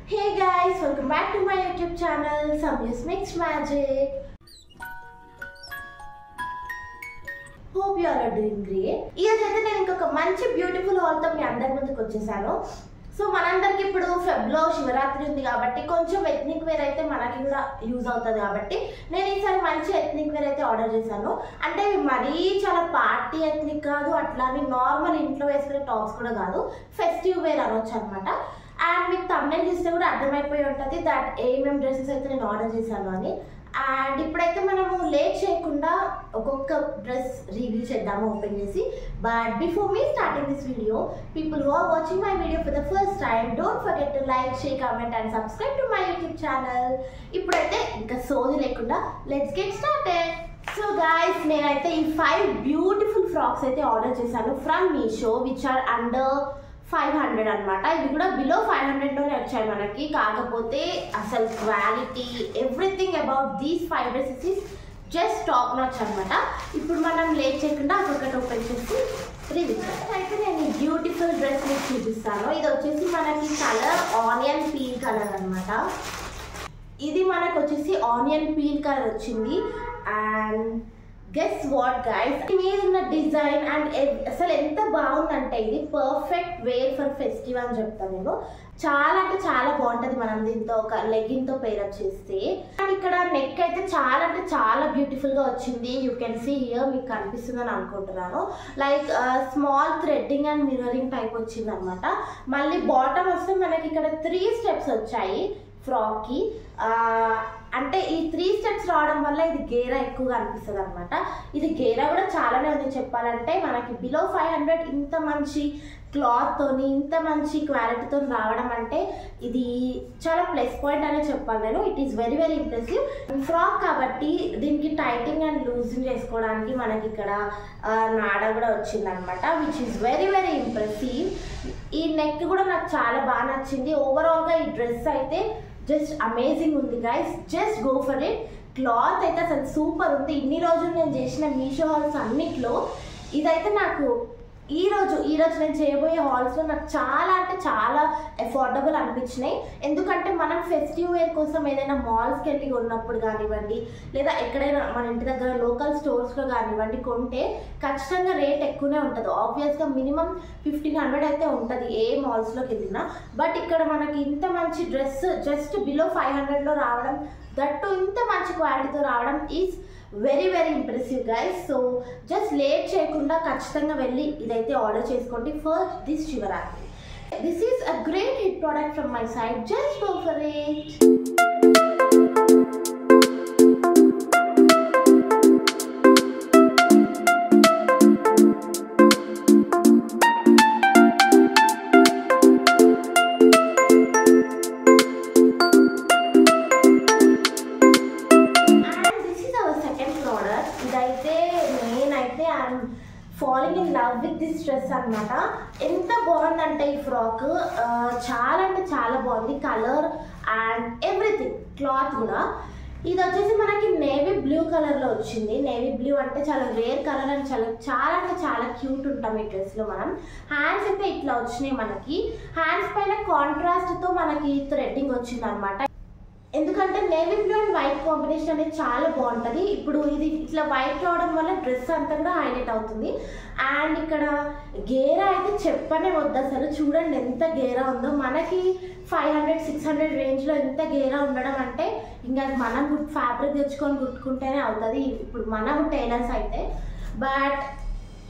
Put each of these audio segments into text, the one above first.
Hey guys, welcome back to my YouTube channel, Samyus Mixed Magic. Hope you all are doing great. ఈ రోజు అయితే నేను ఇంకొక మంచి బ్యూటిఫుల్ హాల్ తో మీ అందరి ముందుకు వచ్చేసాను. సో మనందరికి ఇప్పుడు ఫెబ్లో శివరాత్రి ఉంది కాబట్టి కొంచెం ఎథ్నిక్ వేర్ అయితే మనకి కూడా యూజ్ అవుతుంది కాబట్టి నేను ఈసారి మంచి ఎథ్నిక్ వేర్ అయితే ఆర్డర్ చేశాను. అంటే మరీ చాలా పార్టీ ఎథ్నిక్ కాదు, అట్లానే నార్మల్ ఇంట్లో వేసుకునే టాప్స్ కూడా కాదు, ఫెస్టివ్ వేర్ అనొచ్చు అనమాట. అండ్ మీకు థంబ్నెయిల్ చూస్తే కూడా అర్థమైపోయి ఉంటుంది దట్ ఏమేమి డ్రెస్సెస్ అయితే నేను ఆర్డర్ చేశాను అని. అండ్ ఇప్పుడైతే మనము లేట్ చేయకుండా ఒక్కొక్క డ్రెస్ రివ్యూ చేద్దాము ఓపెన్ చేసి. But before me starting this video, people who are watching my video for the first time, don't forget to like, share, comment and subscribe to my YouTube channel. ఇప్పుడైతే ఇంకా సోది లేకుండా let's get started. So guys, నేనైతే ఈ 5 beautiful frocks అయితే order చేశాను from Meesho, which are under 500 అనమాట. ఇవి కూడా బిలో 500లోనే వచ్చాయి మనకి. కాకపోతే అసలు quality everything about these 5 dresses is just top notch అనమాట. ఇప్పుడు మనం లేట్ చేయకుండా ఒక్కొక్కటి ఓపెన్ చేసి రివ్యూ చేస్తాను. అయితే నేను ఈ బ్యూటిఫుల్ డ్రెస్ మీకు చూపిస్తాను. ఇది వచ్చేసి మనకి కలర్ ఆనియన్ పీల్ కలర్ అనమాట. ఇది మనకు వచ్చేసి ఆనియన్ పీల్ కలర్ వచ్చింది. అండ్ గెస్ వాట్ గైస్, మీద ఉన్న డిజైన్ అండ్ అసలు ఎంత బాగుందంటే ఇది పర్ఫెక్ట్ వేర్ ఫర్ ఫెస్టివల్ అని చెప్తాను నేను. చాలా అంటే చాలా బాగుంటుంది మనం దీంతో ఒక లెగ్గిన్తో పేరప్ చేస్తే. అండ్ ఇక్కడ నెక్ అయితే చాలా అంటే చాలా బ్యూటిఫుల్గా వచ్చింది. యూ కెన్ సీ హియర్, మీకు కనిపిస్తుందని అనుకుంటున్నాను. Like small threading and mirroring type వచ్చింది అనమాట. మళ్ళీ బాటమ్ వస్తే మనకి ఇక్కడ 3 స్టెప్స్ వచ్చాయి ఫ్రాక్కి. అంటే ఈ 3 స్టెప్స్ రావడం వల్ల ఇది గేరా ఎక్కువగా అనిపిస్తుంది అనమాట. ఇది గేరా కూడా చాలానే ఉంది చెప్పాలంటే. మనకి బిలో 500 ఇంత మంచి క్లాత్తోని ఇంత మంచి క్వాలిటీతో రావడం అంటే ఇది చాలా ప్లస్ పాయింట్ అనే చెప్పాలి నేను. It is very very impressive. Frock కాబట్టి దీనికి టైటింగ్ అండ్ లూజింగ్ చేసుకోవడానికి మనకి ఇక్కడ నాడ కూడా వచ్చింది అనమాట, which is very very impressive. ఈ నెక్ కూడా నాకు చాలా బాగా నచ్చింది. ఓవరాల్గా ఈ డ్రెస్ అయితే జస్ట్ అమేజింగ్ ఉంది guys, just go for it. Cloth అయితే అసలు సూపర్ ఉంది. ఇన్ని రోజులు నేను చేసిన మీషో హాల్స్ అన్నిట్లో ఇదైతే నాకు ఈ రోజు నేను చేయబోయే హాల్స్లో నాకు చాలా అంటే చాలా అఫోర్డబుల్ అనిపించినాయి. ఎందుకంటే మనం ఫెస్టివ్ వేర్ కోసం ఏదైనా మాల్స్కి వెళ్ళి కొన్నప్పుడు కానివ్వండి, లేదా ఎక్కడైనా మన ఇంటి దగ్గర లోకల్ స్టోర్స్లో కానివ్వండి కొంటే ఖచ్చితంగా రేట్ ఎక్కువనే ఉంటుంది. ఆబ్వియస్గా మినిమం 1500 అయితే ఉంటుంది ఏ మాల్స్లోకి వెళ్ళినా. బట్ ఇక్కడ మనకి ఇంత మంచి డ్రెస్ జస్ట్ బిలో 500లో రావడం, దట్టు ఇంత మంచి క్వాలిటీతో రావడం is very very impressive guys. So just late చేయకుండా ఖచ్చితంగా వెళ్ళి ఇదైతే ఆర్డర్ చేసుకోండి for this Shivaratri. This is a great hit product from my side, just go for it. Following in love with this dress అనమాట. ఎంత బాగుందంటే ఈ ఫ్రాక్ చాలా అంటే చాలా బాగుంది. కలర్ అండ్ ఎవ్రీథింగ్, క్లాత్ కూడా. ఇది వచ్చేసి మనకి నేవీ బ్లూ కలర్లో వచ్చింది. నేవీ బ్లూ అంటే చాలా రేర్ కలర్ అండ్ చాలా అంటే చాలా క్యూట్ ఉంటాం ఈ డ్రెస్లో మనం. హ్యాండ్స్ అయితే ఇట్లా వచ్చినాయి మనకి. హ్యాండ్స్ పైన కాంట్రాస్ట్తో మనకి థ్రెడ్డింగ్ వచ్చింది అనమాట. ఎందుకంటే navy blue and white combination అనేది చాలా బాగుంటుంది. ఇప్పుడు ఇది ఇట్లా వైట్ రావడం వల్ల డ్రెస్ అంతా కూడా హైలైట్ అవుతుంది. అండ్ ఇక్కడ గేరా అయితే చెప్పనే వద్దు అసలు. చూడండి ఎంత గేరా ఉందో. మనకి 500-600 రేంజ్లో ఎంత గేరా ఉండడం అంటే ఇంకా మనం ఫ్యాబ్రిక్ తెచ్చుకొని కుట్టుకుంటేనే అవుతుంది ఇప్పుడు మనం టైలర్స్ అయితే. బట్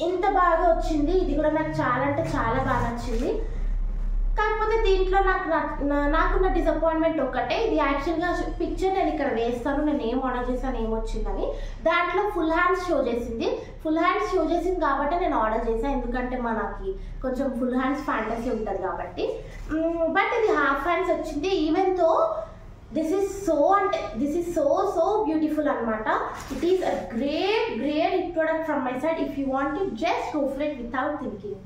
ఇంత బాగా వచ్చింది. ఇది కూడా నాకు చాలా అంటే చాలా బాగా నచ్చింది. కాకపోతే దీంట్లో నాకున్న డిసప్పాయింట్మెంట్ ఒకటే. ఇది యాక్చువల్గా పిక్చర్ నేను ఇక్కడ వేస్తాను, నేను ఏం ఆర్డర్ చేశాను ఏమొచ్చిందని. దాంట్లో ఫుల్ హ్యాండ్స్ షో చేసింది. ఫుల్ హ్యాండ్స్ షో చేసింది కాబట్టి నేను ఆర్డర్ చేశాను, ఎందుకంటే మనకి కొంచెం ఫుల్ హ్యాండ్స్ ఫ్యాంటసీ ఉంటుంది కాబట్టి. బట్ ఇది హాఫ్ హ్యాండ్స్ వచ్చింది. ఈవెన్ తో దిస్ ఈస్ సో బ్యూటిఫుల్ అనమాట. It is a great hit product from my side. If you want it, just go for it without thinking.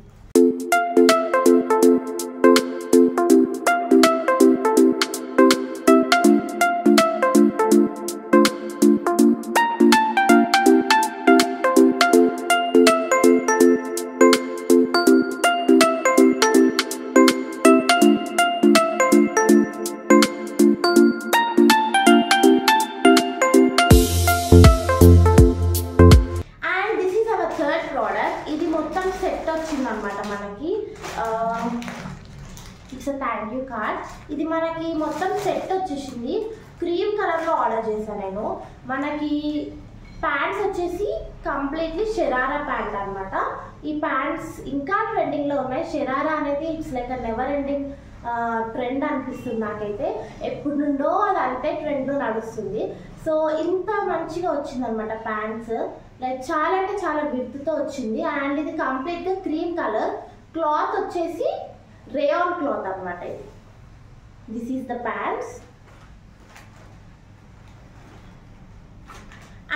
Part. ఇది మనకి మొత్తం set వచ్చేసింది. క్రీమ్ కలర్లో ఆర్డర్ చేశాను నేను. మనకి ప్యాంట్స్ వచ్చేసి కంప్లీట్లీ షరారా ప్యాంట్ అనమాట. ఈ ప్యాంట్స్ ఇంకా ట్రెండింగ్లో ఉన్నాయి. షరారా అనేది it's like a never ending trend అనిపిస్తుంది నాకైతే. ఎప్పుడు నుండో అది అంతే ట్రెండ్లో నడుస్తుంది. సో ఇంత మంచిగా వచ్చింది అనమాట ప్యాంట్స్. లైక్ చాలా అంటే చాలా విడ్త్తో వచ్చింది. అండ్ ఇది కంప్లీట్గా క్రీమ్ కలర్. క్లాత్ వచ్చేసి రేయాన్ క్లాత్ అనమాట. ఇది this is the pants.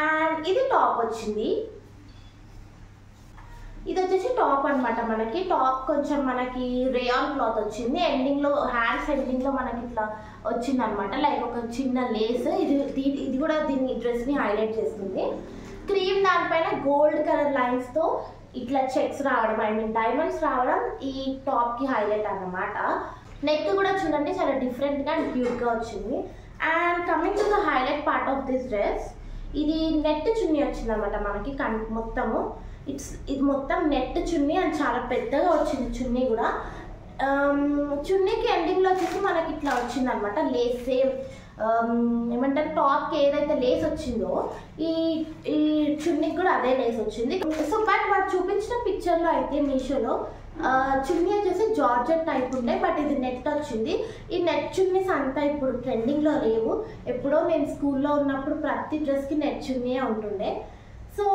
And ఇది టాప్ వచ్చింది. ఇది వచ్చేసి టాప్ అనమాట. మనకి టాప్ కొంచెం మనకి రేయాన్ క్లాత్ వచ్చింది. ఎండింగ్లో హ్యాండ్స్ ఎండింగ్లో మనకి ఇట్లా వచ్చింది అనమాట. లైక్ ఒక చిన్న లేస్. ఇది కూడా దీన్ని డ్రెస్ని హైలైట్ చేస్తుంది. క్రీమ్ దానిపైన గోల్డ్ కలర్ లైన్స్తో ఇట్లా చెక్స్ రావడం, ఐ మీన్ డైమండ్స్ రావడం ఈ టాప్కి హైలైట్ అన్నమాట. నెక్ కూడా చూడండి చాలా డిఫరెంట్గా అండ్ క్యూట్గా వచ్చింది. And coming to the highlight part of this dress, ఇది నెట్ చున్నీ వచ్చింది అనమాట మనకి. మొత్తము ఇది మొత్తం నెట్ చున్నీ అండ్ చాలా పెద్దగా వచ్చింది చున్నీ కూడా. చున్నీకి ఎండింగ్లో వచ్చేసి మనకి ఇట్లా వచ్చింది అనమాట లేస్. సేమ్ ఏమంటారు టాప్కి ఏదైతే లేస్ వచ్చిందో ఈ చున్నీకి కూడా అదే లేస్ వచ్చింది. సో బట్ వాడు చూపించిన పిక్చర్లో అయితే మీషోలో చున్నీ వచ్చేసి జార్జెట్ టైప్ ఉండే, బట్ ఇది నెట్ వచ్చింది. ఈ నెట్ చున్నీస్ అంతా ఇప్పుడు ట్రెండింగ్లో లేవు. ఎప్పుడో నేను స్కూల్లో ఉన్నప్పుడు ప్రతి డ్రెస్కి నెట్ చున్నీయే ఉంటుండే. సో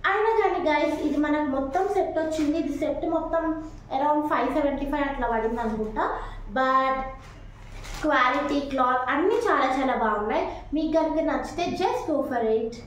అయినా కానీ గైస్ ఇది మనకు మొత్తం సెట్ వచ్చింది. ఇది సెట్ మొత్తం అరౌండ్ 575 అట్లా పడింది అనుకుంటా. బట్ క్వాలిటీ క్లాత్ అన్నీ చాలా చాలా బాగున్నాయి. మీకు కనుక నచ్చితే జస్ట్ గో ఫర్ ఇట్.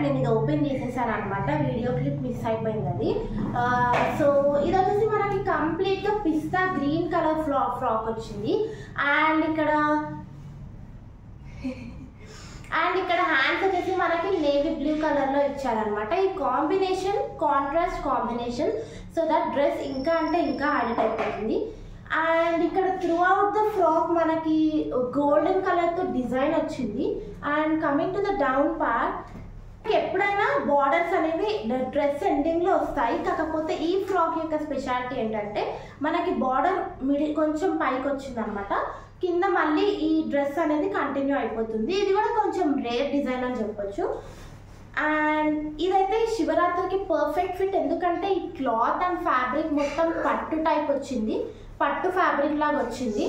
నేను ఇది ఓపెన్ చేసేసాను అనమాట. వీడియో క్లిప్ మిస్ అయిపోయింది అది. సో ఇది వచ్చేసి మనకి కంప్లీట్గా పిస్తా గ్రీన్ కలర్ ఫ్రాక్ వచ్చింది. అండ్ ఇక్కడ హ్యాండ్స్ వచ్చేసి మనకి నేవీ బ్లూ కలర్లో ఇచ్చారనమాట. ఈ combination contrast combination, so that dress ఇంకా అంటే ఇంకా హైలైట్ అయిపోతుంది. అండ్ ఇక్కడ త్రూ అవుట్ ద ఫ్రాక్ మనకి గోల్డెన్ కలర్తో డిజైన్ వచ్చింది. And coming to the down part, ఎప్పుడైనా బార్డర్స్ అనేవి డ్రెస్ ఎండింగ్లో వస్తాయి. కాకపోతే ఈ ఫ్రాక్ యొక్క స్పెషాలిటీ ఏంటంటే మనకి బార్డర్ కొంచెం పైకి వచ్చింది అనమాట. కింద మళ్ళీ ఈ డ్రెస్ అనేది కంటిన్యూ అయిపోతుంది. ఇది కూడా కొంచెం రేర్ డిజైన్ అని చెప్పొచ్చు. అండ్ ఇదైతే శివరాత్రికి పర్ఫెక్ట్ ఫిట్. ఎందుకంటే ఈ క్లాత్ అండ్ ఫ్యాబ్రిక్ మొత్తం పట్టు టైప్ వచ్చింది, పట్టు ఫ్యాబ్రిక్ లాగా వచ్చింది.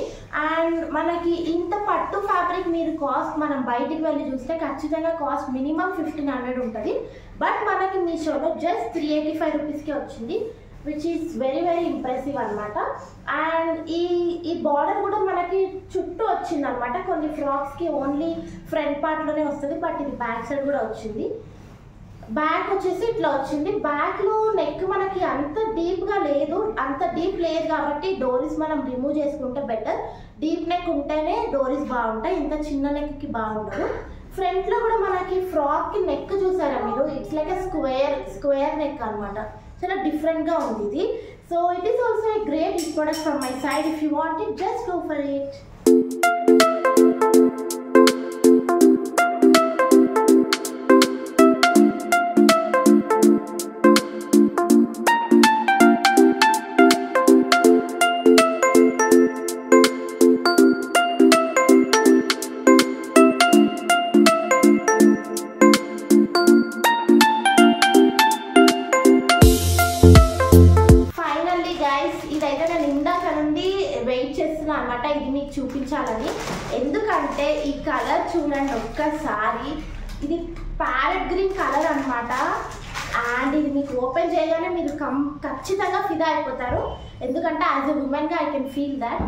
అండ్ మనకి ఇంత పట్టు ఫ్యాబ్రిక్ మీరు కాస్ట్ మనం బయటికి వెళ్ళి చూస్తే ఖచ్చితంగా కాస్ట్ మినిమం 1500 ఉంటుంది. బట్ మనకి మీషోలో జస్ట్ 385 రూపీస్కే వచ్చింది, which is very very impressive అనమాట. అండ్ ఈ బార్డర్ కూడా మనకి చుట్టూ వచ్చింది అనమాట. కొన్ని ఫ్రాక్స్కి ఓన్లీ ఫ్రంట్ పార్ట్లోనే వస్తుంది, బట్ ఇది బ్యాక్ సైడ్ కూడా వచ్చింది. బ్యాక్ వచ్చేసి ఇట్లా వచ్చింది. బ్యాక్లో నెక్ మనకి అంత డీప్గా లేదు, అంత డీప్ లేదు కాబట్టి డోరీస్ మనం రిమూవ్ చేసుకుంటే బెటర్. డీప్ నెక్ ఉంటేనే డోరీస్ బాగుంటాయి, ఇంత చిన్న నెక్కి బాగుండదు. ఫ్రంట్లో కూడా మనకి ఫ్రాక్కి నెక్ చూసారా మీరు, ఇట్స్ లైక్ స్క్వేర్ నెక్ అనమాట. చాలా డిఫరెంట్గా ఉంది ఇది. So it is also a great product from my side. If you want it just go for it. అనమాట ఇది మీకు చూపించాలని. ఎందుకంటే ఈ కలర్ చూడండి ఒక్కసారి, ఇది ప్యారెట్ గ్రీన్ కలర్ అనమాట. అండ్ ఇది మీకు ఓపెన్ చేయగానే మీరు ఖచ్చితంగా ఫిదా అయిపోతారు. ఎందుకంటే యాజ్ ఎ ఉమెన్గా ఐ కెన్ ఫీల్ దాట్.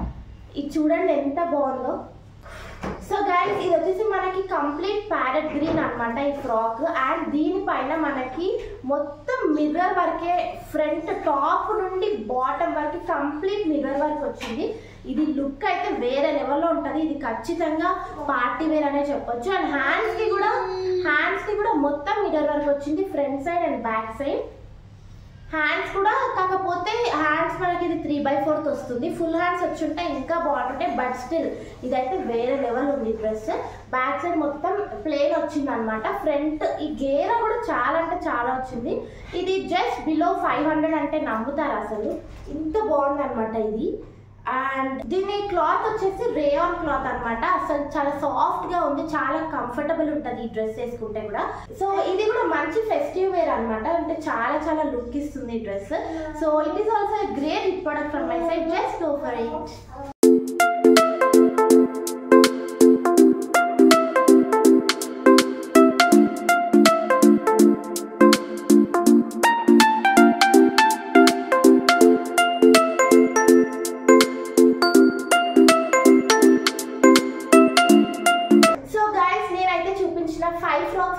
ఇది చూడండి ఎంత బాగుందో. సో గైస్ ఇది వచ్చేసి మనకి కంప్లీట్ ప్యారెట్ గ్రీన్ అనమాట ఈ ఫ్రాక్. అండ్ దీనిపైన మనకి మొత్తం మిర్రర్ వరకే, ఫ్రంట్ టాప్ నుండి బాటమ్ వరకు కంప్లీట్ మిర్రర్ వర్క్ వచ్చింది. ఇది లుక్ అయితే వేరే లెవెల్లో ఉంటుంది. ఇది ఖచ్చితంగా పార్టీ వేర్ అనే చెప్పొచ్చు. అండ్ హ్యాండ్స్ కి కూడా మొత్తం మిర్రర్ వర్క్ వచ్చింది, front side and back side. Hands కూడా, కాకపోతే హ్యాండ్స్ మనకి ఇది 3/4 వస్తుంది. ఫుల్ హ్యాండ్స్ వచ్చి ఉంటే ఇంకా బాగుంటుంటే, బట్ స్టిల్ ఇదైతే వేరే లెవెల్ ఉంది డ్రెస్. బ్యాక్ సైడ్ మొత్తం ప్లేన్ వచ్చింది అనమాట. ఫ్రంట్ ఈ గేర కూడా చాలా అంటే చాలా వచ్చింది. ఇది జస్ట్ బిలో 500 అంటే నమ్ముతారు అసలు, ఇంత బాగుంది అనమాట ఇది. అండ్ దీని క్లాత్ వచ్చేసి రేయాన్ క్లాత్ అనమాట. అసలు చాలా సాఫ్ట్ గా ఉంది, చాలా కంఫర్టబుల్ ఉంటుంది ఈ డ్రెస్ వేసుకుంటే కూడా. సో ఇది కూడా మంచి ఫెస్టివ్ వేర్ అనమాట, అంటే చాలా చాలా లుక్ ఇస్తుంది ఈ dress. So it is also a great hit product from my side. Just go for it.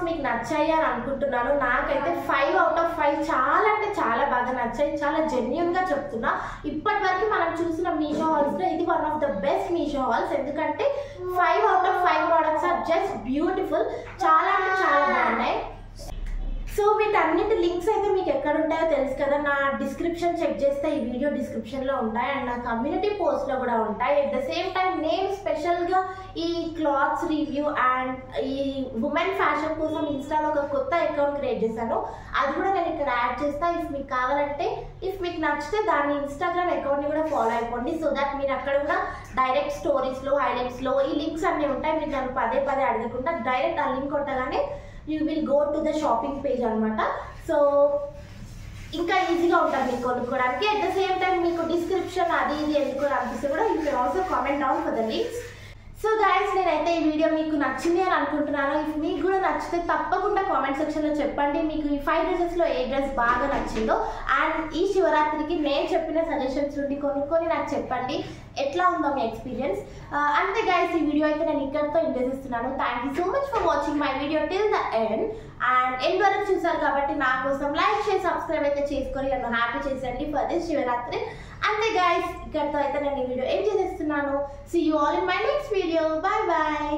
మీకు నచ్చాయి అని అనుకుంటున్నాను. నాకైతే 5 out of 5 చాలా అంటే చాలా బాగా నచ్చాయి. చాలా జెన్యూన్ గా చెప్తున్నా. ఇప్పటి వరకు మనం చూసిన మీషో హాల్స్ లో ఇది one of the best Meesho hauls. ఎందుకంటే 5 out of 5 products are just beautiful. చాలా అంటే చాలా బాగున్నాయి. సో వీటన్నిటి లింక్స్ అయితే మీకు ఎక్కడ ఉంటాయో తెలుసు కదా. నా డిస్క్రిప్షన్ చెక్ చేస్తే ఈ వీడియో డిస్క్రిప్షన్లో ఉంటాయి. అండ్ నా కమ్యూనిటీ పోస్ట్లో కూడా ఉంటాయి. అట్ ద సేమ్ టైం నేను స్పెషల్గా ఈ క్లాత్స్ రివ్యూ అండ్ ఈ ఉమెన్ ఫ్యాషన్ కోసం ఇన్స్టాలో ఒక కొత్త అకౌంట్ క్రియేట్ చేశాను. అది కూడా నేను ఇక్కడ యాడ్ చేస్తాను. ఇఫ్ మీకు కావాలంటే, ఇఫ్ మీకు నచ్చితే దాని ఇన్స్టాగ్రామ్ అకౌంట్ని కూడా ఫాలో అయిపోండి. సో దట్ మీరు అక్కడ కూడా డైరెక్ట్ స్టోరీస్లో, హైలైట్స్లో ఈ లింక్స్ అన్నీ ఉంటాయి. మీరు నన్ను పదే పదే అడగకుండా డైరెక్ట్ ఆ లింక్ కొట్టగానే you will go to the shopping page అనమాట. సో ఇంకా ఈజీగా ఉంటుంది మీకు కొనుక్కోవడానికి. అట్ ద సేమ్ టైం మీకు డిస్క్రిప్షన్ అది ఇది ఎందుకు అనిపిస్తే కూడా you can also comment down for the links. So guys నేనైతే ఈ వీడియో మీకు నచ్చింది అని అనుకుంటున్నాను. ఇఫ్ మీకు కూడా నచ్చితే తప్పకుండా కామెంట్ సెక్షన్లో చెప్పండి మీకు ఈ 5 డ్రెస్సెస్లో ఏ డ్రెస్ బాగా నచ్చిందో. అండ్ ఈ శివరాత్రికి నేను చెప్పిన సజెషన్స్ నుండి కొనుక్కొని నాకు చెప్పండి ఎట్లా ఉందో మీ ఎక్స్పీరియన్స్. అంతే గైస్, ఈ వీడియో అయితే నేను ఇక్కడితో ఎండ్ చేస్తున్నాను. Thank you so much for watching my video till the end. And end వరకు చూసారు కాబట్టి నా కోసం లైక్ చేసి సబ్స్క్రైబ్ అయితే చేసుకొని నన్ను హ్యాపీ చేసేయండి ఫర్ దిస్ శివరాత్రి. అంతే గైస్, ఇక్కడితో అయితే నేను ఈ వీడియో ఎండ్ చేసేస్తున్నాను. See you all in my next video. Bye bye.